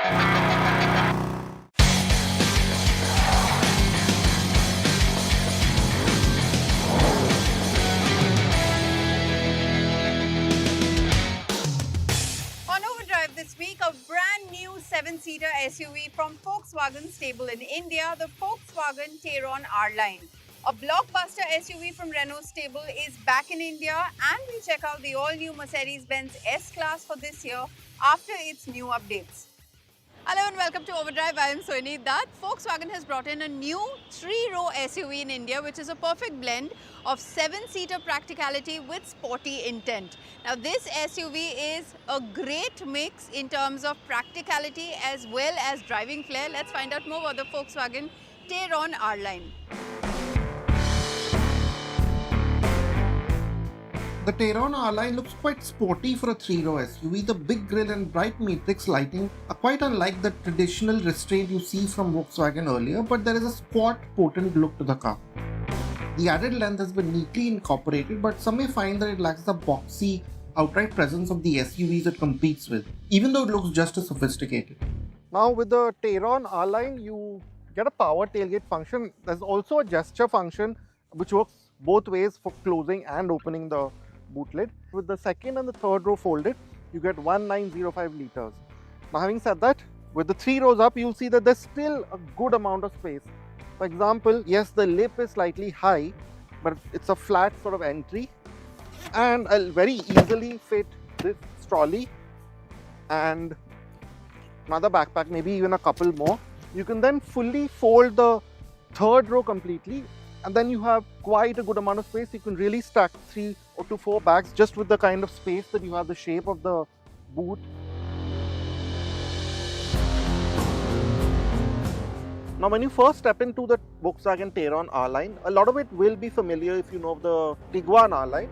On Overdrive this week, a brand new 7-seater SUV from Volkswagen stable in India, the Volkswagen Tayron R-Line. A blockbuster SUV from Renault stable is back in India, and we check out the all-new Mercedes-Benz S-Class for this year after its new updates. Hello and welcome to Overdrive. I am Soini Dutt. Volkswagen has brought in a new 3-row SUV in India, which is a perfect blend of 7-seater practicality with sporty intent. Now, this SUV is a great mix in terms of practicality as well as driving flair. Let's find out more about the Volkswagen Tayron R-Line. The Tayron R-Line looks quite sporty for a 3-row SUV. The big grille and bright matrix lighting are quite unlike the traditional restraint you see from Volkswagen earlier, but there is a squat, potent look to the car. The added length has been neatly incorporated, but some may find that it lacks the boxy, outright presence of the SUVs it competes with, even though it looks just as sophisticated. Now with the Tayron R-Line, you get a power tailgate function. There's also a gesture function which works both ways for closing and opening the boot lid. With the second and the third row folded, you get 1905 litres. Now having said that, with the 3 rows up, you'll see that there's still a good amount of space. For example, yes, the lip is slightly high, but it's a flat sort of entry, and I'll very easily fit this trolley and another backpack, maybe even a couple more. You can then fully fold the third row completely, and then you have quite a good amount of space. You can really stack 3 to 4 bags just with the kind of space that you have, the shape of the boot. Now when you first step into the Volkswagen Tayron R-Line, a lot of it will be familiar if you know of the Tiguan R-Line.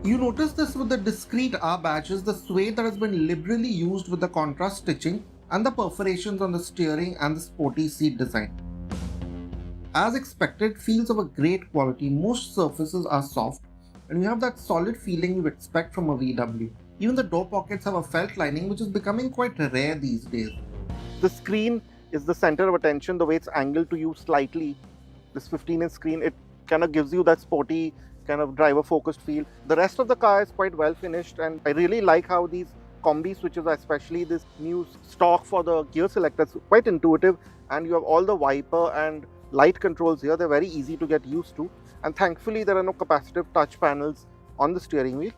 You notice this with the discrete R badges, the suede that has been liberally used with the contrast stitching and the perforations on the steering and the sporty seat design. As expected, feels of a great quality. Most surfaces are soft, and you have that solid feeling you expect from a VW. Even the door pockets have a felt lining, which is becoming quite rare these days. The screen is the center of attention, the way it's angled to you slightly. This 15-inch screen, it kind of gives you that sporty kind of driver-focused feel. The rest of the car is quite well finished, and I really like how these combi switches, especially this new stock for the gear selector, is quite intuitive, and you have all the wiper and light controls here. They're very easy to get used to, and thankfully there are no capacitive touch panels on the steering wheel.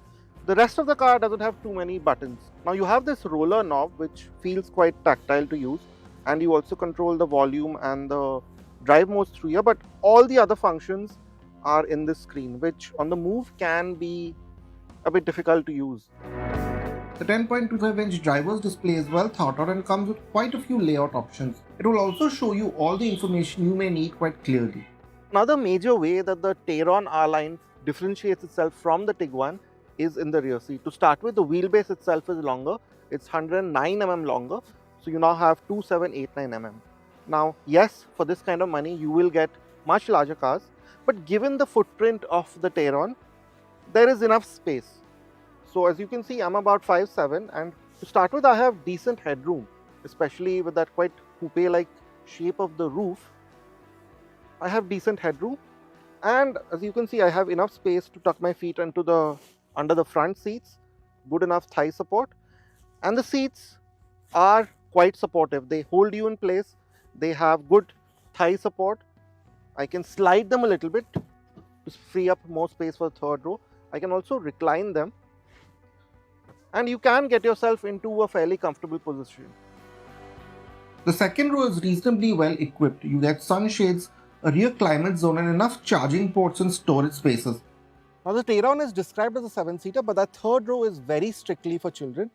The rest of the car doesn't have too many buttons. Now you have this roller knob which feels quite tactile to use, and you also control the volume and the drive modes through here, but all the other functions are in this screen, which on the move can be a bit difficult to use. The 10.25-inch driver's display is well thought out and comes with quite a few layout options. It will also show you all the information you may need quite clearly. Another major way that the Tayron R-Line differentiates itself from the Tiguan is in the rear seat. To start with, the wheelbase itself is longer. It's 109 mm longer, so you now have 2789 mm. Now, yes, for this kind of money, you will get much larger cars, but given the footprint of the Tayron, there is enough space. So as you can see, I'm about 5'7", and to start with, I have decent headroom, especially with that quite coupe-like shape of the roof. I have decent headroom, and as you can see, I have enough space to tuck my feet into under the front seats, good enough thigh support, and the seats are quite supportive. They hold you in place, they have good thigh support. I can slide them a little bit to free up more space for the third row. I can also recline them, and you can get yourself into a fairly comfortable position. The second row is reasonably well equipped. You get sunshades, a rear climate zone, and enough charging ports and storage spaces. Now the Tayron is described as a 7-seater, but that third row is very strictly for children.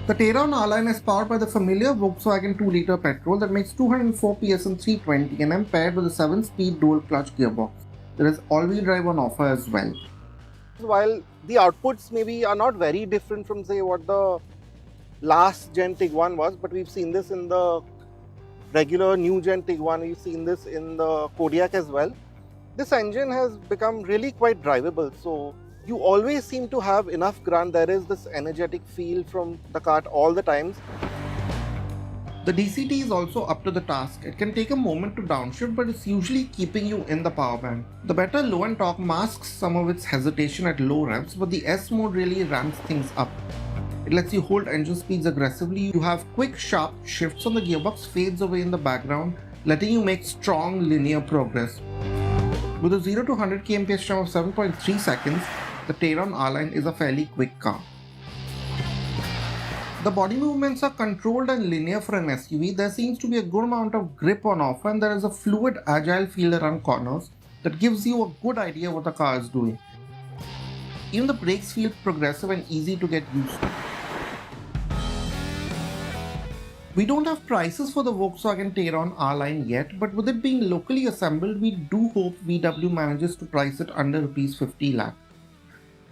The Tayron R-Line is powered by the familiar Volkswagen 2-litre petrol that makes 204 PS and 320 Nm paired with a 7-speed dual-clutch gearbox. There is all-wheel drive on offer as well. While the outputs maybe are not very different from, say, what the last gen Tiguan was, but we've seen this in the regular new gen Tiguan, we've seen this in the Kodiaq as well. This engine has become really quite drivable, so You always seem to have enough grunt. There is this energetic feel from the car all the times. The DCT is also up to the task. It can take a moment to downshift, but it's usually keeping you in the power band. The better low end torque masks some of its hesitation at low revs, but the S mode really ramps things up. It lets you hold engine speeds aggressively. You have quick, sharp shifts on the gearbox, fades away in the background, letting you make strong linear progress. With a 0 to 100 kmph time of 7.3 seconds, the Tayron R-Line is a fairly quick car. The body movements are controlled and linear for an SUV. There seems to be a good amount of grip on offer, and there is a fluid, agile feel around corners that gives you a good idea what the car is doing. Even the brakes feel progressive and easy to get used to. We don't have prices for the Volkswagen Tayron R-Line yet, but with it being locally assembled, we do hope VW manages to price it under Rs 50 lakh.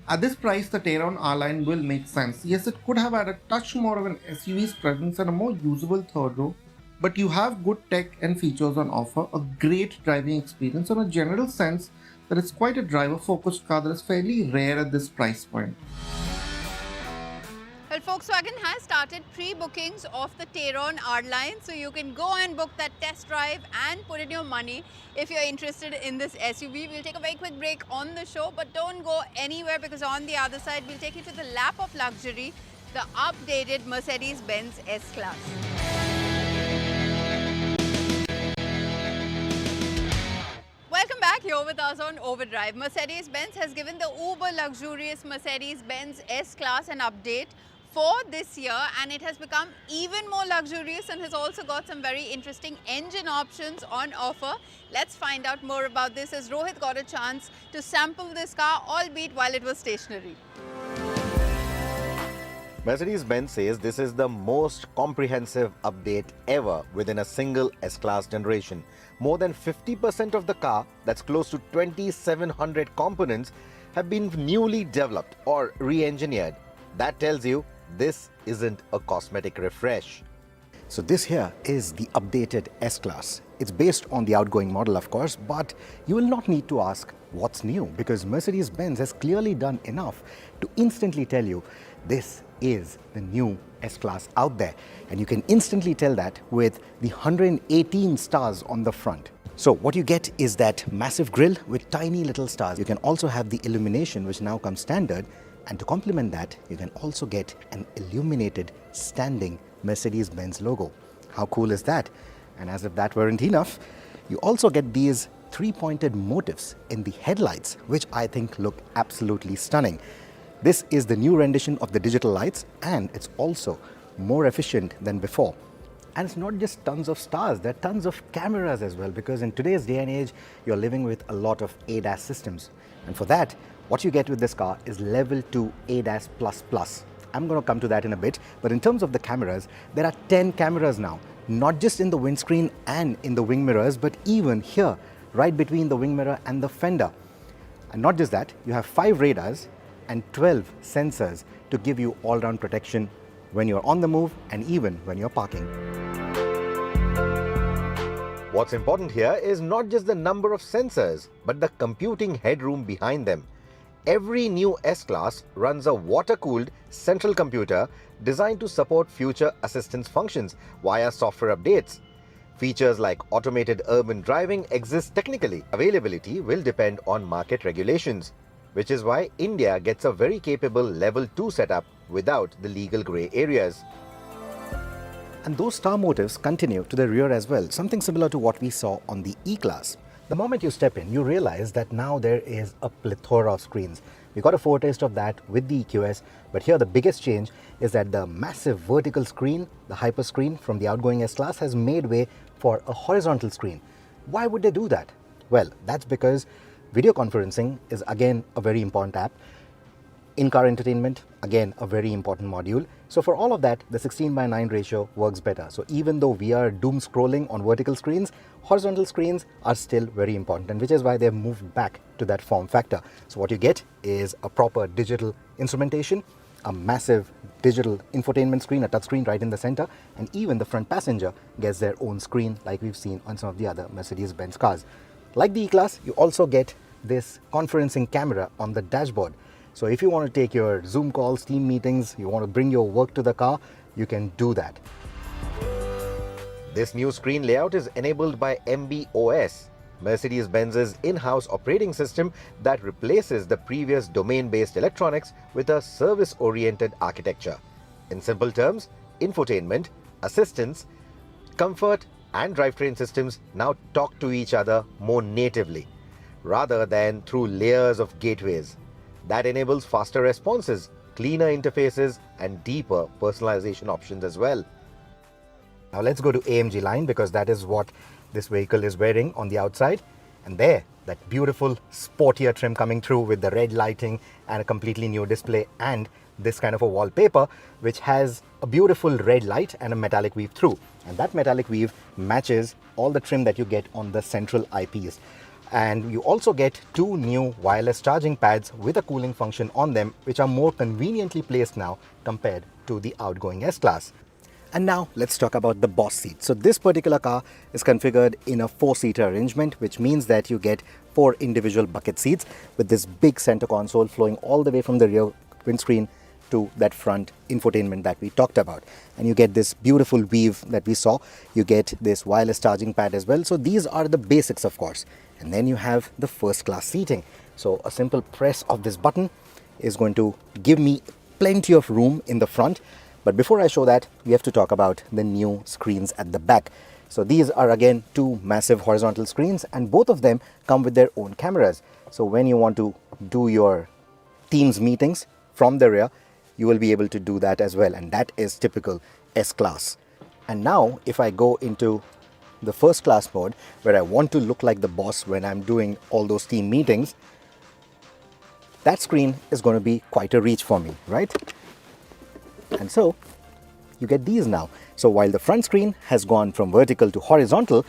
At this price, the Tayron R-Line will make sense. Yes, it could have had a touch more of an SUV's presence and a more usable third row, but you have good tech and features on offer, a great driving experience, and a general sense that it's quite a driver-focused car that is fairly rare at this price point. Well, Volkswagen has started pre-bookings of the Tayron R-Line, so you can go and book that test drive and put in your money if you're interested in this SUV. We'll take a very quick break on the show, but don't go anywhere, because on the other side, we'll take you to the lap of luxury, the updated Mercedes-Benz S-Class. Welcome back. Here with us on Overdrive. Mercedes-Benz has given the uber luxurious Mercedes-Benz S-Class an update for this year, and it has become even more luxurious and has also got some very interesting engine options on offer. Let's find out more about this as Rohit got a chance to sample this car, albeit while it was stationary. Mercedes-Benz says this is the most comprehensive update ever within a single S-Class generation. More than 50% of the car, that's close to 2,700 components, have been newly developed or re-engineered. That tells you this isn't a cosmetic refresh. So this here is the updated S-Class. It's based on the outgoing model, of course, but you will not need to ask what's new, because Mercedes-Benz has clearly done enough to instantly tell you this is the new S-Class out there. And you can instantly tell that with the 118 stars on the front. So what you get is that massive grille with tiny little stars. You can also have the illumination, which now comes standard. And to complement that, you can also get an illuminated standing Mercedes-Benz logo. How cool is that? And as if that weren't enough, you also get these three-pointed motifs in the headlights, which I think look absolutely stunning. This is the new rendition of the digital lights, and it's also more efficient than before. And it's not just tons of stars, there are tons of cameras as well, because in today's day and age, you're living with a lot of ADAS systems. And for that, what you get with this car is level 2 ADAS++. I'm going to come to that in a bit, but in terms of the cameras, there are 10 cameras now, not just in the windscreen and in the wing mirrors, but even here, right between the wing mirror and the fender. And not just that, you have 5 radars and 12 sensors to give you all-round protection when you're on the move and even when you're parking. What's important here is not just the number of sensors, but the computing headroom behind them. Every new S-Class runs a water-cooled central computer designed to support future assistance functions via software updates. Features like automated urban driving exist technically. Availability will depend on market regulations, which is why India gets a very capable level 2 setup without the legal grey areas. And those star motifs continue to the rear as well, something similar to what we saw on the E-Class. The moment you step in, you realize that now there is a plethora of screens. We got a foretaste of that with the EQS, but here the biggest change is that the massive vertical screen, the hyper screen from the outgoing S-Class, has made way for a horizontal screen. Why would they do that? Well, that's because video conferencing is again a very important app. In-car entertainment, again, a very important module. So for all of that, the 16:9 ratio works better. So even though we are doom scrolling on vertical screens, horizontal screens are still very important, and which is why they've moved back to that form factor. So what you get is a proper digital instrumentation, a massive digital infotainment screen, a touch screen right in the center, and even the front passenger gets their own screen like we've seen on some of the other Mercedes-Benz cars. Like the E-Class, you also get this conferencing camera on the dashboard. So if you want to take your Zoom calls, team meetings, you want to bring your work to the car, you can do that. This new screen layout is enabled by MB.OS, Mercedes-Benz's in-house operating system that replaces the previous domain-based electronics with a service-oriented architecture. In simple terms, infotainment, assistance, comfort and drivetrain systems now talk to each other more natively, rather than through layers of gateways. That enables faster responses, cleaner interfaces and deeper personalization options as well. Now let's go to AMG line, because that is what this vehicle is wearing on the outside. And there, that beautiful sportier trim coming through with the red lighting and a completely new display and this kind of a wallpaper which has a beautiful red light and a metallic weave through. And that metallic weave matches all the trim that you get on the central eyepiece. And you also get two new wireless charging pads with a cooling function on them, which are more conveniently placed now compared to the outgoing S-Class. And now let's talk about the boss seat. So this particular car is configured in a 4-seater arrangement, which means that you get 4 individual bucket seats with this big center console flowing all the way from the rear windscreen to that front infotainment that we talked about. And you get this beautiful weave that we saw. You get this wireless charging pad as well. So these are the basics, of course. And then you have the first class seating. So a simple press of this button is going to give me plenty of room in the front. But before I show that, we have to talk about the new screens at the back. So these are again 2 massive horizontal screens, and both of them come with their own cameras. So when you want to do your Teams meetings from the rear, you will be able to do that as well. And that is typical S-Class. And now if I go into the first class mode, where I want to look like the boss when I'm doing all those team meetings, that screen is going to be quite a reach for me, right? And so you get these now. So while the front screen has gone from vertical to horizontal,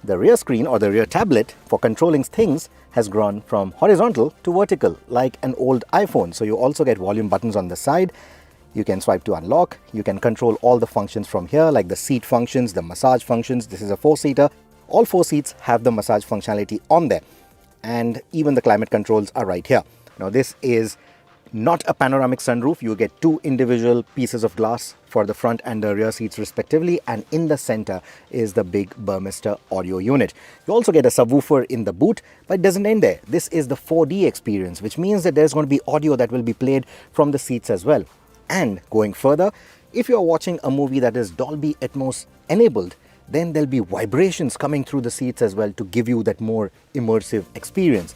the rear screen or the rear tablet for controlling things has gone from horizontal to vertical, like an old iPhone. So you also get volume buttons on the side. You can swipe to unlock. You can control all the functions from here, like the seat functions, the massage functions. This is a 4-seater. All 4 seats have the massage functionality on there. And even the climate controls are right here. Now this is not a panoramic sunroof. You get 2 individual pieces of glass for the front and the rear seats respectively, and in the center is the big Burmester audio unit. You also get a subwoofer in the boot, but it doesn't end there. This is the 4D experience, which means that there's going to be audio that will be played from the seats as well. And going further, if you're watching a movie that is Dolby Atmos enabled, then there'll be vibrations coming through the seats as well to give you that more immersive experience.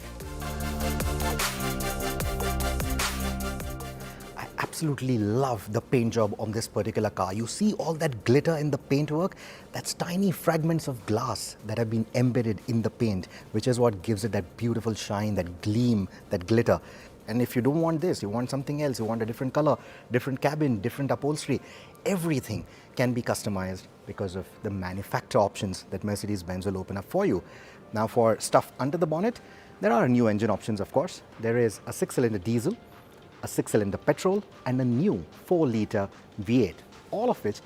Absolutely love the paint job on this particular car. You see all that glitter in the paintwork? That's tiny fragments of glass that have been embedded in the paint, which is what gives it that beautiful shine, that gleam, that glitter. And if you don't want this, you want something else, you want a different color, different cabin, different upholstery, everything can be customized because of the manufacturer options that Mercedes-Benz will open up for you. Now for stuff under the bonnet, there are new engine options, of course. There is a 6-cylinder diesel, a 6-cylinder petrol, and a new 4-liter V8, all of which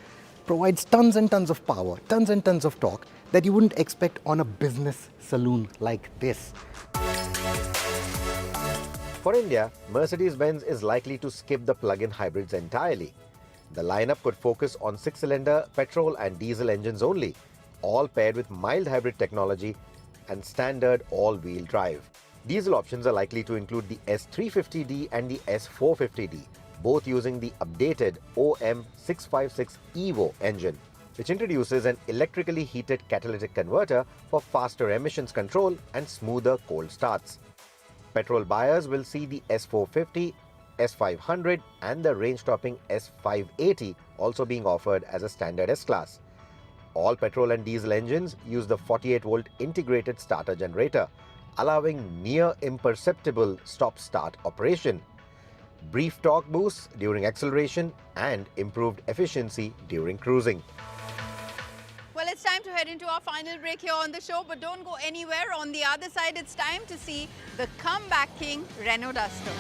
provides tons and tons of power, tons and tons of torque that you wouldn't expect on a business saloon like this. For India, Mercedes-Benz is likely to skip the plug-in hybrids entirely. The lineup could focus on 6-cylinder petrol and diesel engines only, all paired with mild hybrid technology and standard all-wheel drive. Diesel options are likely to include the S350D and the S450D, both using the updated OM656 EVO engine, which introduces an electrically heated catalytic converter for faster emissions control and smoother cold starts. Petrol buyers will see the S450, S500 and the range-topping S580 also being offered as a standard S-Class. All petrol and diesel engines use the 48-volt integrated starter generator, allowing near imperceptible stop-start operation, brief torque boosts during acceleration and improved efficiency during cruising. Well, it's time to head into our final break here on the show, but don't go anywhere. On the other side, it's time to see the comeback king, Renault Duster.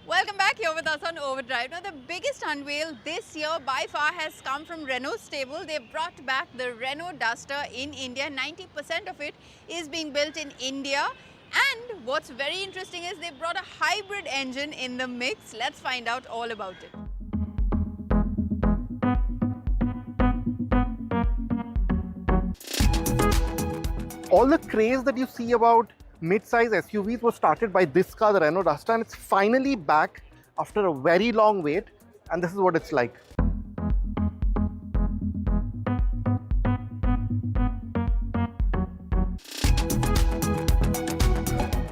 Welcome back here with us on Overdrive. Now, the biggest unveil this year by far has come from Renault stable. They brought back the Renault Duster in India. 90% of it is being built in India. And what's very interesting is they brought a hybrid engine in the mix. Let's find out all about it. All the craze that you see about mid-size SUVs was started by this car, the Renault Duster, and it's finally back after a very long wait, and this is what it's like.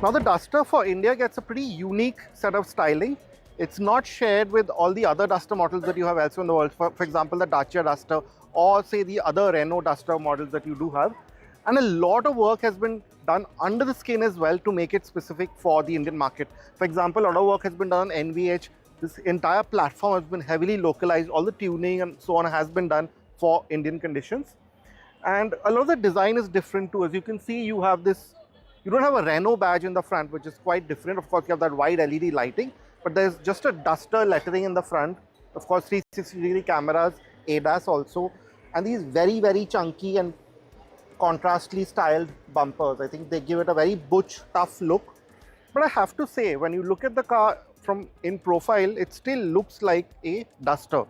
Now the Duster for India gets a pretty unique set of styling. It's not shared with all the other Duster models that you have elsewhere in the world. For example, the Dacia Duster or say the other Renault Duster models that you do have. And a lot of work has been done under the skin as well to make it specific for the Indian market. For example, a lot of work has been done on NVH. This entire platform has been heavily localized. All the tuning and so on has been done for Indian conditions. And a lot of the design is different too. As you can see, you have this, you don't have a Renault badge in the front, which is quite different. Of course, you have that wide LED lighting, but there's just a Duster lettering in the front. Of course, 360-degree cameras, ADAS also, and these very, very chunky and contrastly styled bumpers. I think they give it a very butch, tough look. But I have to say, when you look at the car from in profile, it still looks like a Duster.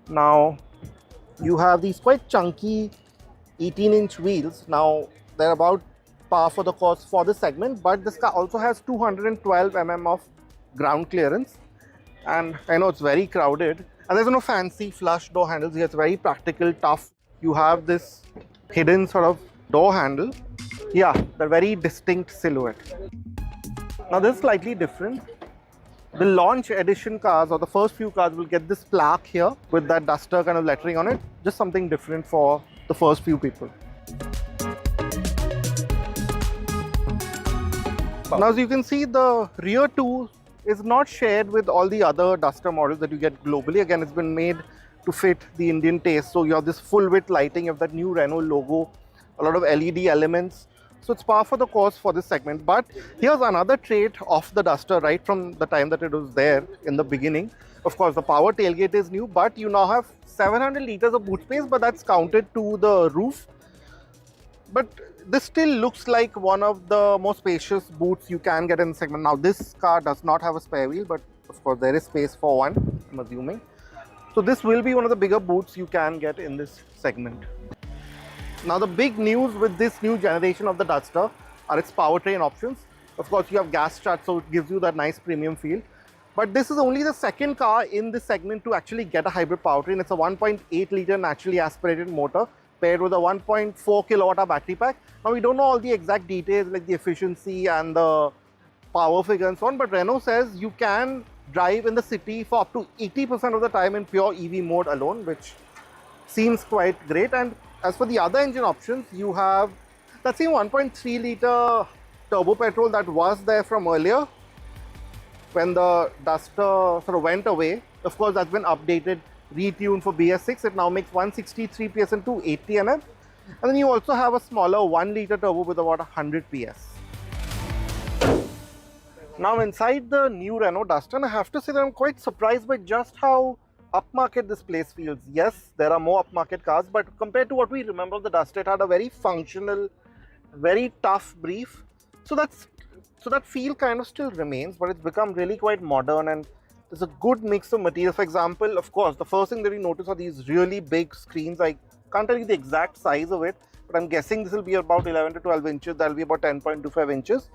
Now, you have these quite chunky 18-inch wheels. Now, they're about par for the course for this segment, but this car also has 212 mm of ground clearance. And I know it's very crowded. And there's no fancy flush door handles here. It's very practical, tough. You have this hidden sort of door handle. Yeah, the very distinct silhouette. Now this is slightly different. The launch edition cars or the first few cars will get this plaque here with that Duster kind of lettering on it. Just something different for the first few people. Now as you can see, the rear two is not shared with all the other Duster models that you get globally. Again, it's been made to fit the Indian taste. So you have this full width lighting, you have that new Renault logo, a lot of LED elements. So it's par for the course for this segment. But here's another trait of the Duster right from the time that it was there in the beginning. Of course, the power tailgate is new, but you now have 700 liters of boot space, but that's counted to the roof. But this still looks like one of the most spacious boots you can get in the segment. Now, this car does not have a spare wheel, but of course, there is space for one, I'm assuming. So this will be one of the bigger boots you can get in this segment. Now the big news with this new generation of the Duster are its powertrain options. Of course, you have gas start, so it gives you that nice premium feel. But this is only the second car in this segment to actually get a hybrid powertrain. It's a 1.8 litre naturally aspirated motor paired with a 1.4 kilowatt hour battery pack. Now we don't know all the exact details like the efficiency and the power figure and so on, but Renault says you can drive in the city for up to 80% of the time in pure EV mode alone, which seems quite great. And as for the other engine options, you have that same 1.3 litre turbo petrol that was there from earlier when the Duster sort of went away. Of course, that's been updated, retuned for BS6. It now makes 163 PS and 280 Nm. And then you also have a smaller 1 litre turbo with about 100 PS. Now inside the new Renault Duster, and I have to say that I'm quite surprised by just how upmarket this place feels. Yes, there are more upmarket cars, but compared to what we remember of the Duster, it had a very functional, very tough brief. So that feel kind of still remains, but it's become really quite modern and there's a good mix of materials. For example, of course, the first thing that we notice are these really big screens. I can't tell you the exact size of it, but I'm guessing this will be about 11 to 12 inches. That'll be about 10.25 inches.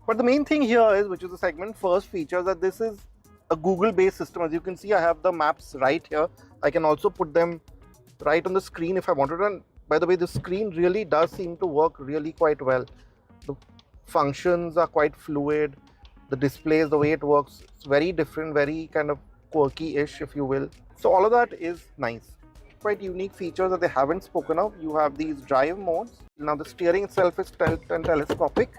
But the main thing here is, which is the segment first feature, that this is a Google-based system. As you can see, I have the maps right here. I can also put them right on the screen if I wanted. And by the way, the screen really does seem to work really quite well. The functions are quite fluid. The displays, the way it works, it's very different, very kind of quirky-ish, if you will. So all of that is nice. Quite unique features that they haven't spoken of. You have these drive modes. Now the steering itself is tilt and telescopic.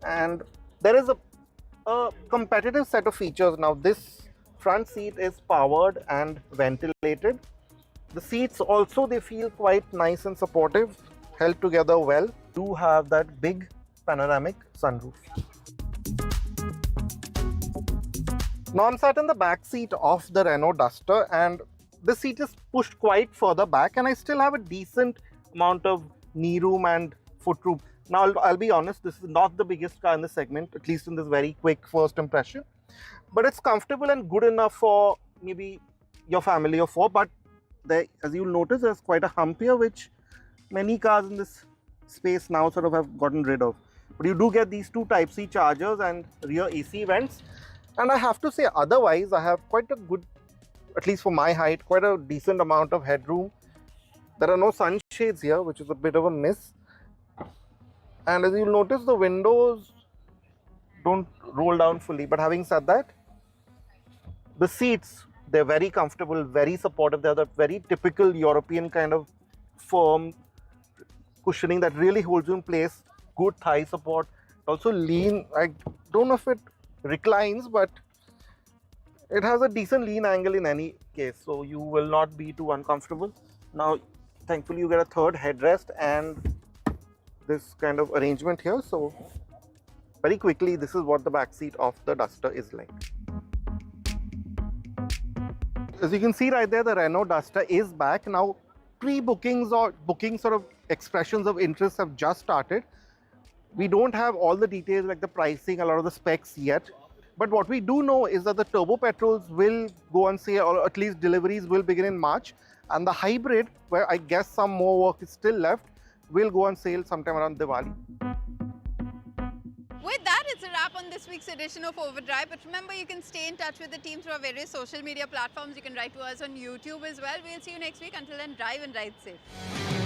And there is a competitive set of features. Now this front seat is powered and ventilated. The seats also, they feel quite nice and supportive, held together well. Do have that big panoramic sunroof. Now I'm sat in the back seat of the Renault Duster, and the seat is pushed quite further back, and I still have a decent amount of knee room and foot room. Now, I'll be honest, this is not the biggest car in the segment, at least in this very quick first impression. But it's comfortable and good enough for maybe your family of four. But there, as you'll notice, there's quite a hump here, which many cars in this space now sort of have gotten rid of. But you do get these two Type-C chargers and rear AC vents. And I have to say, otherwise, I have quite a good, at least for my height, quite a decent amount of headroom. There are no sunshades here, which is a bit of a miss. And as you'll notice, the windows don't roll down fully. But having said that, the seats, they're very comfortable, very supportive. They're the very typical European kind of firm cushioning that really holds you in place. Good thigh support. Also lean. I don't know if it reclines, but it has a decent lean angle in any case. So you will not be too uncomfortable. Now, thankfully, you get a third headrest and this kind of arrangement here. So very quickly, this is what the back seat of the Duster is like. As you can see right there, the Renault Duster is back. Now, pre-bookings or booking sort of expressions of interest have just started. We don't have all the details like the pricing, a lot of the specs yet. But what we do know is that the turbo petrols will go on sale, or at least deliveries will begin in March. And the hybrid, where I guess some more work is still left, will go on sale sometime around Diwali. With that, it's a wrap on this week's edition of Overdrive. But remember, you can stay in touch with the team through our various social media platforms. You can write to us on YouTube as well. We'll see you next week. Until then, drive and ride safe.